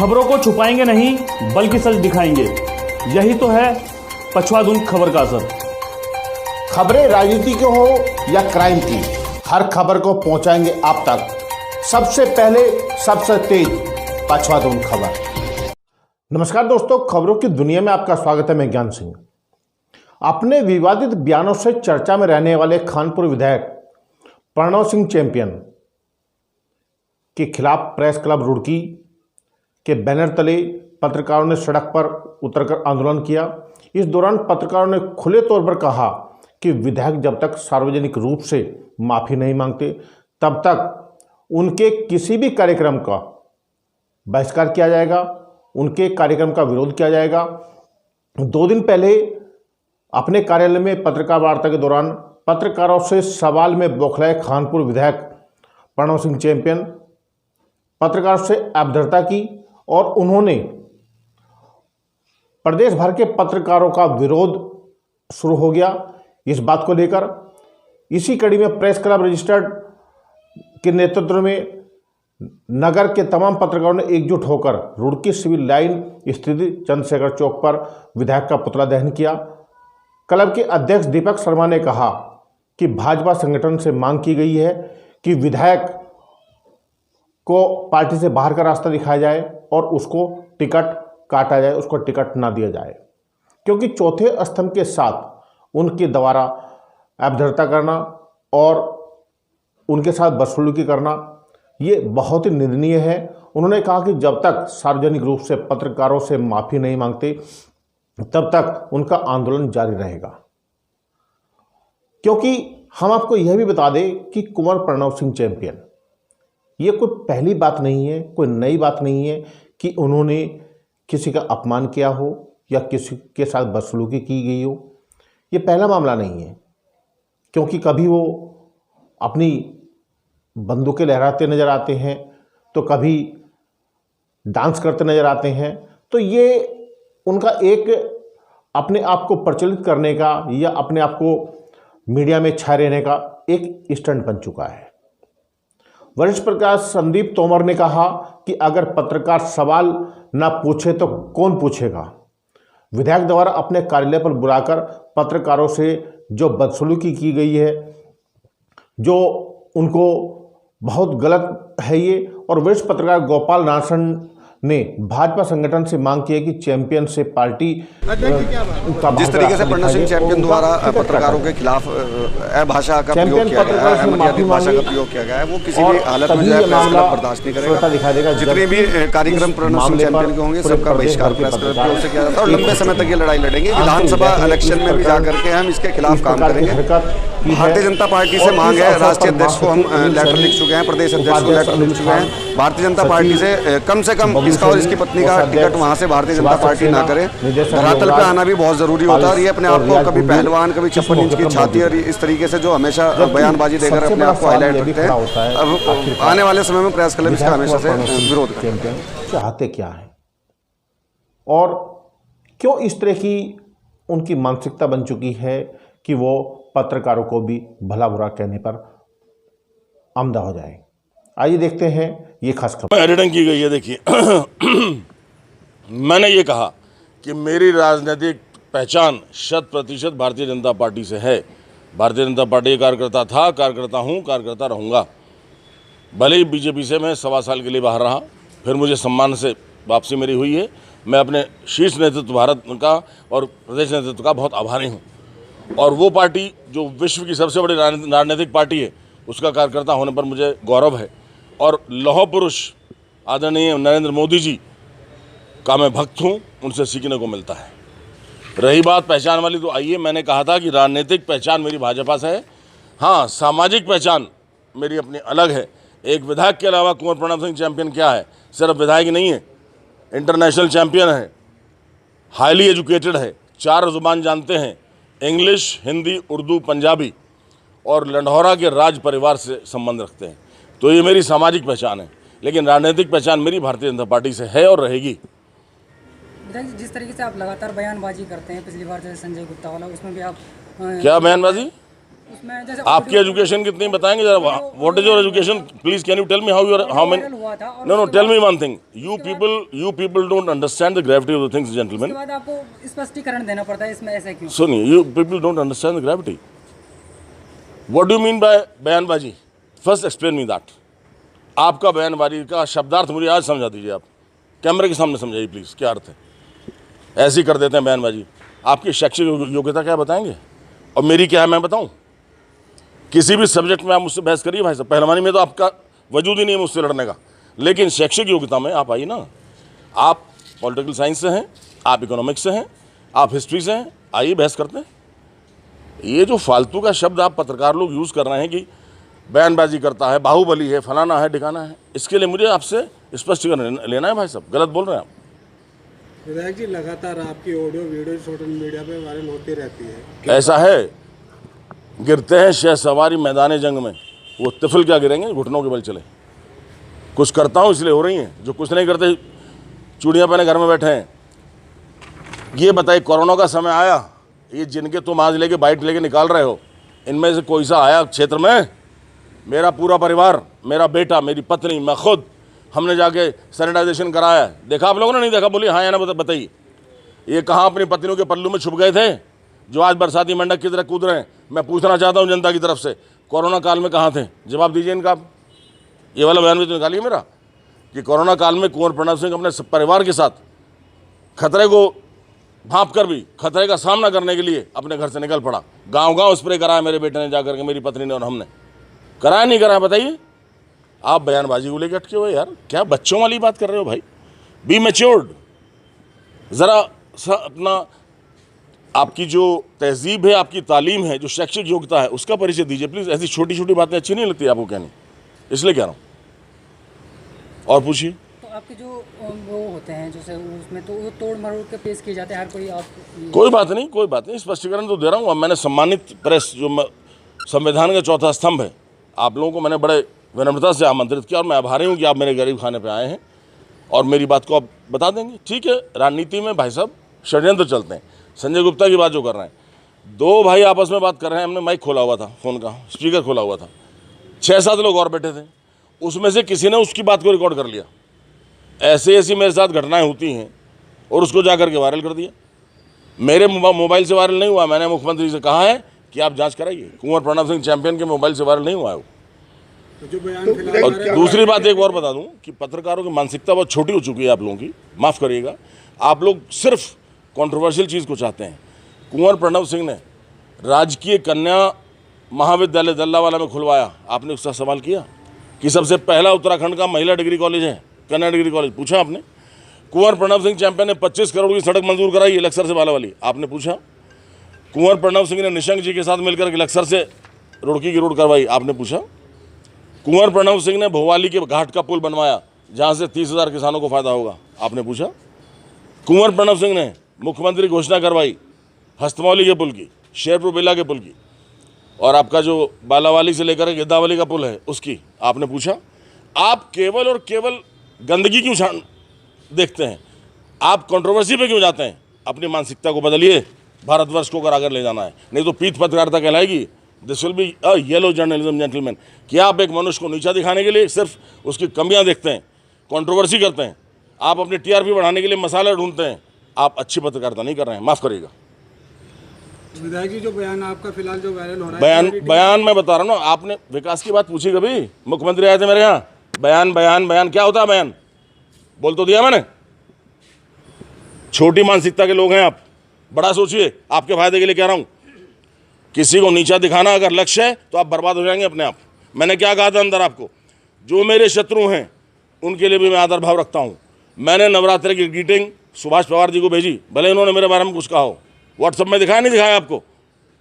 खबरों को छुपाएंगे नहीं बल्कि सच दिखाएंगे। यही तो है पछवाधुन खबर का असर। खबरें राजनीति की हो या क्राइम की, हर खबर को पहुंचाएंगे आप तक सबसे पहले, सबसे तेज पछवाधुन खबर। नमस्कार दोस्तों, खबरों की दुनिया में आपका स्वागत है। मैं ज्ञान सिंह। अपने विवादित बयानों से चर्चा में रहने वाले खानपुर विधायक प्रणव सिंह चैंपियन के खिलाफ प्रेस क्लब रुड़की के बैनर तले पत्रकारों ने सड़क पर उतरकर आंदोलन किया। इस दौरान पत्रकारों ने खुले तौर पर कहा कि विधायक जब तक सार्वजनिक रूप से माफ़ी नहीं मांगते तब तक उनके किसी भी कार्यक्रम का बहिष्कार किया जाएगा, उनके कार्यक्रम का विरोध किया जाएगा। 2 दिन पहले अपने कार्यालय में पत्रकार वार्ता के दौरान पत्रकारों से सवाल में बौखलाए खानपुर विधायक प्रणव सिंह चैंपियन पत्रकारों से अभद्रता की और उन्होंने प्रदेश भर के पत्रकारों का विरोध शुरू हो गया। इस बात को लेकर इसी कड़ी में प्रेस क्लब रजिस्टर्ड के नेतृत्व में नगर के तमाम पत्रकारों ने एकजुट होकर रुड़की सिविल लाइन स्थित चंद्रशेखर चौक पर विधायक का पुतला दहन किया। क्लब के अध्यक्ष दीपक शर्मा ने कहा कि भाजपा संगठन से मांग की गई है कि विधायक को पार्टी से बाहर का रास्ता दिखाया जाए और उसको टिकट काटा जाए, उसको टिकट ना दिया जाए, क्योंकि चौथे स्तंभ के साथ उनके द्वारा अभद्रता करना और उनके साथ बदसलूकी करना ये बहुत ही निंदनीय है। उन्होंने कहा कि जब तक सार्वजनिक रूप से पत्रकारों से माफ़ी नहीं मांगते तब तक उनका आंदोलन जारी रहेगा। क्योंकि हम आपको यह भी बता दें कि कुंवर प्रणव सिंह चैंपियन ये कोई पहली बात नहीं है, कोई नई बात नहीं है कि उन्होंने किसी का अपमान किया हो या किसी के साथ बदसलूकी की गई हो। ये पहला मामला नहीं है, क्योंकि कभी वो अपनी बंदूकें लहराते नज़र आते हैं तो कभी डांस करते नज़र आते हैं। तो ये उनका एक अपने आप को प्रचलित करने का या अपने आप को मीडिया में छाए रहने का एक स्टंट बन चुका है। वरिष्ठ पत्रकार संदीप तोमर ने कहा कि अगर पत्रकार सवाल ना पूछे तो कौन पूछेगा। विधायक द्वारा अपने कार्यालय पर बुलाकर पत्रकारों से जो बदसलूकी की गई है, जो उनको बहुत गलत है ये। और वरिष्ठ पत्रकार गोपाल नासन ने भाजपा संगठन से मांग की है कि चैंपियन से पार्टी जिस तरीके से प्रणव सिंह चैंपियन द्वारा पत्रकारों के खिलाफ भाषा का प्रयोग किया गया है, अमर्यादित भाषा का प्रयोग किया गया है, वो किसी भी हालत में जो है प्रेस क्लब बर्दाश्त नहीं करेगा। जितने भी कार्यक्रम प्रणव सिंह चैंपियन के होंगे सबका बहिष्कार प्रेस क्लब की ओर से किया जाता है और लंबे समय तक ये लड़ाई लड़ेंगे। विधानसभा इलेक्शन में भी जाकर के हम इसके खिलाफ काम करेंगे। भारतीय जनता पार्टी से मांग है, राष्ट्रीय अध्यक्ष को हम लेटर लिख चुके हैं, प्रदेश अध्यक्ष को लेटर लिख चुके हैं। भारतीय जनता पार्टी से कम इसका और इसकी पत्नी का टिकट वहां से भारतीय जनता पार्टी ना करे। धरातल पे आना भी बहुत जरूरी होता है और ये अपने आप को कभी पहलवान, कभी 56 इंच की छाती और इस तरीके से जो हमेशा बयानबाजी देकर अपने आप को हाईलाइट रखते हैं। अब आने वाले समय में प्रेस क्लब इसका हमेशा से विरोध करेंगे। चाहते क्या है और क्यों इस तरह की उनकी मानसिकता बन चुकी है कि वो पत्रकारों को भी भला बुरा कहने पर आमदा हो जाए। आइए देखते हैं ये खास खबर। एडिटिंग की गई है। देखिए मैंने ये कहा कि मेरी राजनीतिक पहचान 100% भारतीय जनता पार्टी से है। भारतीय जनता पार्टी का कार्यकर्ता था, कार्यकर्ता हूँ, कार्यकर्ता रहूँगा। भले ही बीजेपी से मैं 1.25 साल के लिए बाहर रहा, फिर मुझे सम्मान से वापसी मेरी हुई है। मैं अपने शीर्ष नेतृत्व भारत का और प्रदेश नेतृत्व का बहुत आभारी हूँ। और वो पार्टी जो विश्व की सबसे बड़ी राजनीतिक पार्टी है उसका कार्यकर्ता होने पर मुझे गौरव है। और लौह पुरुष आदरणीय नरेंद्र मोदी जी का मैं भक्त हूँ, उनसे सीखने को मिलता है। रही बात पहचान वाली, तो आइए, मैंने कहा था कि राजनीतिक पहचान मेरी भाजपा से है। हाँ, सामाजिक पहचान मेरी अपनी अलग है। एक विधायक के अलावा कुंवर प्रणव सिंह चैंपियन क्या है? सिर्फ विधायक नहीं है, इंटरनेशनल चैंपियन है, हाईली एजुकेटेड है, 4 जुबान जानते हैं, इंग्लिश, हिंदी, उर्दू, पंजाबी, और लंढौरा के राज परिवार से संबंध रखते हैं। तो ये मेरी सामाजिक पहचान है, लेकिन राजनीतिक पहचान मेरी भारतीय जनता पार्टी से है और रहेगी। जिस तरीके से आप लगातार बयानबाजी करते हैं, पिछली बार जैसे संजय गुप्ता वाला, उसमें भी आप क्या बयानबाजी? उसमें जैसे आपकी एजुकेशन कितनी बताएंगे जरा? What is your education please? Can you tell me how many? No tell me one thing, you people don't understand the gravity of the things gentleman. उसके बाद आपको स्पष्टीकरण देना पड़ता है इसमें, ऐसा क्यों? सुनिए, you people don't understand the gravity. What do you mean by बयानबाजी? First explain me that. आपका बयानबाजी का शब्दार्थ मुझे आज समझा दीजिए, आप कैमरे के सामने समझाइए प्लीज़, क्या अर्थ है? ऐसे ही कर देते हैं बयानबाजी। आपकी शैक्षिक योग्यता क्या बताएंगे और मेरी क्या है मैं बताऊं? किसी भी सब्जेक्ट में आप मुझसे बहस करिए भाई साहब, पहलवानी में तो आपका वजूद ही नहीं है मुझसे लड़ने का, लेकिन शैक्षिक योग्यता में आप आइए ना। आप पॉलिटिकल साइंस से हैं, आप इकोनॉमिक्स से हैं, आप हिस्ट्री से हैं, आइए बहस करते हैं। ये जो फालतू का शब्द आप पत्रकार लोग यूज़ कर रहे हैं कि बयानबाजी करता है, बाहुबली है, फलाना है, ठिकाना है, इसके लिए मुझे आपसे स्पष्टीकरण लेना है भाई साहब। गलत बोल रहे हैं आप। विधायक जी, लगातार आपकी ऑडियो वीडियो सोशल मीडिया पे वायरल होती रहती है। ऐसा है, गिरते हैं शह सवारी मैदान जंग में, वो तिफल क्या गिरेंगे, घुटनों के बल चले। कुछ करता हूँ इसलिए हो रही हैं, जो कुछ नहीं करते चूड़ियाँ पहने घर में बैठे हैं। ये बताइए, कोरोना का समय आया, ये जिनके तुम आज लेके बाइट लेके निकाल रहे हो, इनमें से कोई सा आया क्षेत्र में? मेरा पूरा परिवार, मेरा बेटा, मेरी पत्नी, मैं खुद, हमने जाके सैनिटाइजेशन कराया। देखा आप लोगों ने? नहीं देखा? बोलिए हाँ या ना बताइए। ये कहाँ अपनी पत्नियों के पल्लू में छुप गए थे जो आज बरसाती मंडक की तरह कूद रहे हैं? मैं पूछना चाहता हूँ जनता की तरफ से, कोरोना काल में कहाँ थे? जवाब दीजिए इनका। ये वाला बयान भी तो निकालिए मेरा कि कोरोना काल में कुंवर प्रणव सिंह अपने परिवार के साथ खतरे को भांप कर भी खतरे का सामना करने के लिए अपने घर से निकल पड़ा। गांव-गांव स्प्रे कराया मेरे बेटे ने जाकर के, मेरी पत्नी ने और हमने। कराया नहीं कराया बताइए? आप बयानबाजी को लेकर अटके हुए यार, क्या बच्चों वाली बात कर रहे हो भाई? Be matured. ज़रा अपना, आपकी जो तहजीब है, आपकी तालीम है, जो शैक्षिक योग्यता है, उसका परिचय दीजिए प्लीज़। ऐसी छोटी छोटी बातें अच्छी नहीं लगती आपको कहनी, इसलिए कह रहा हूँ। और पूछिए। तो आपके जो वो होते हैं जैसे उसमें तो वो तोड़ मरोड़ के पेश किए जाते हैं हर कोई। आप कोई बात नहीं, कोई बात नहीं, स्पष्टीकरण तो दे रहा हूँ। अब मैंने सम्मानित प्रेस, जो संविधान का चौथा स्तंभ है, आप लोगों को मैंने बड़े विनम्रता से आमंत्रित किया और मैं आभारी हूँ कि आप मेरे गरीब खाने पे आए हैं और मेरी बात को आप बता देंगे। ठीक है, राजनीति में भाई साहब षड्यंत्र चलते हैं। संजय गुप्ता की बात जो कर रहे हैं, दो भाई आपस में बात कर रहे हैं, हमने माइक खोला हुआ था, फ़ोन का स्पीकर खोला हुआ था, 6-7 लोग और बैठे थे, उसमें से किसी ने उसकी बात को रिकॉर्ड कर लिया। ऐसी ऐसी मेरे साथ घटनाएं होती हैं और उसको जा करके वायरल कर दिया। मेरे मोबाइल से वायरल नहीं हुआ, मैंने मुख्यमंत्री से कहा है कि आप जांच कराइए। कुंवर प्रणव सिंह चैंपियन के मोबाइल से वायरल नहीं हुआ है वो। और दूसरी बात एक और बता दूं कि पत्रकारों की मानसिकता बहुत छोटी हो चुकी है आप लोगों की, माफ़ करिएगा। आप लोग सिर्फ कंट्रोवर्शियल चीज़ को चाहते हैं। कुंवर प्रणव सिंह ने राजकीय कन्या महाविद्यालय दल्लावाला में खुलवाया, आपने उसका सवाल किया कि सबसे पहला उत्तराखंड का महिला डिग्री कॉलेज है, कन्या डिग्री कॉलेज, पूछा आपने? कुंवर प्रणव सिंह चैंपियन ने 25 करोड़ की सड़क मंजूर कराई लक्सर से बालावाली, आपने पूछा? कुंवर प्रणव सिंह ने निशंक जी के साथ मिलकर लक्सर से रुड़की की रोड करवाई, आपने पूछा? कुंवर प्रणव सिंह ने भोवाली के घाट का पुल बनवाया जहां से 30,000 किसानों को फायदा होगा, आपने पूछा? कुंवर प्रणव सिंह ने मुख्यमंत्री घोषणा करवाई हस्तमौली के पुल की, शेरपुर बेला के पुल की, और आपका जो बालावाली से लेकर गिद्दावली का पुल है उसकी, आपने पूछा? आप केवल और केवल गंदगी क्यों देखते हैं? आप कंट्रोवर्सी पे क्यों जाते हैं? अपनी मानसिकता को बदलिए। भारतवर्ष को अगर आगे ले जाना है, नहीं तो पीठ पत्रकारिता कहलाएगी। This will be a yellow journalism gentleman, कि आप एक मनुष्य को नीचा दिखाने के लिए सिर्फ उसकी कमियां देखते हैं, कंट्रोवर्सी करते हैं, आप अपनी टीआरपी बढ़ाने के लिए मसाले ढूंढते हैं। आप अच्छी पत्रकारिता नहीं कर रहे हैं, माफ़ करिएगा। विधायक जी, जो बयान आपका फिलहाल जो वायरल हो रहा है, बयान मैं बता रहा हूँ ना, आपने विकास की बात पूछी कभी? मुख्यमंत्री आए थे मेरे यहाँ, बयान क्या होता है? बयान बोल तो दिया मैंने। छोटी मानसिकता के लोग हैं आप, बड़ा सोचिए। आपके फायदे के लिए कह रहा हूँ, किसी को नीचा दिखाना अगर लक्ष्य है तो आप बर्बाद हो जाएंगे अपने आप। मैंने क्या कहा था अंदर आपको? जो मेरे शत्रु हैं उनके लिए भी मैं आदर भाव रखता हूँ। मैंने नवरात्रि की ग्रीटिंग सुभाष पवार जी को भेजी, भले उन्होंने मेरे बारे में कुछ कहा हो, व्हाट्सएप में दिखाया नहीं दिखाया आपको,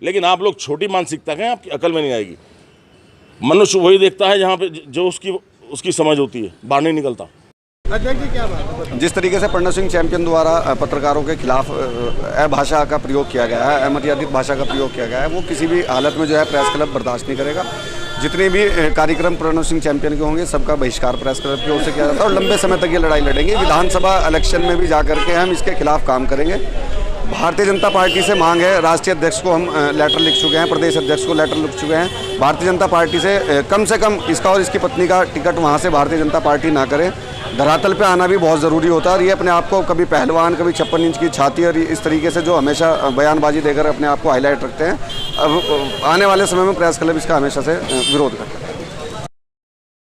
लेकिन आप लोग छोटी मानसिकता के हैं, आपकी अकल में नहीं आएगी। मनुष्य वही देखता है जहाँ पे जो उसकी समझ होती है, बाहर नहीं निकलता। अध्यक्ष जी, क्या बात है? जिस तरीके से प्रणव सिंह चैंपियन द्वारा पत्रकारों के खिलाफ भाषा का प्रयोग किया गया है, अमर्यादित भाषा का प्रयोग किया गया है, वो किसी भी हालत में जो है प्रेस क्लब बर्दाश्त नहीं करेगा। जितने भी कार्यक्रम प्रणव सिंह चैंपियन के होंगे सबका बहिष्कार प्रेस क्लब की ओर से किया जाता है और लंबे समय तक ये लड़ाई लड़ेंगे। विधानसभा इलेक्शन में भी जाकर के हम इसके खिलाफ काम करेंगे। भारतीय जनता पार्टी से मांग है, राष्ट्रीय अध्यक्ष को हम लेटर लिख चुके हैं, प्रदेश अध्यक्ष को लेटर लिख चुके हैं, भारतीय जनता पार्टी से कम इसका और इसकी पत्नी का टिकट वहाँ से भारतीय जनता पार्टी ना करे। धरातल पे आना भी बहुत ज़रूरी होता है और ये अपने आप को कभी पहलवान, कभी 56 इंच की छाती और इस तरीके से जो हमेशा बयानबाजी देकर अपने आप को हाईलाइट रखते हैं, अब आने वाले समय में प्रेस क्लब इसका हमेशा से विरोध करता है।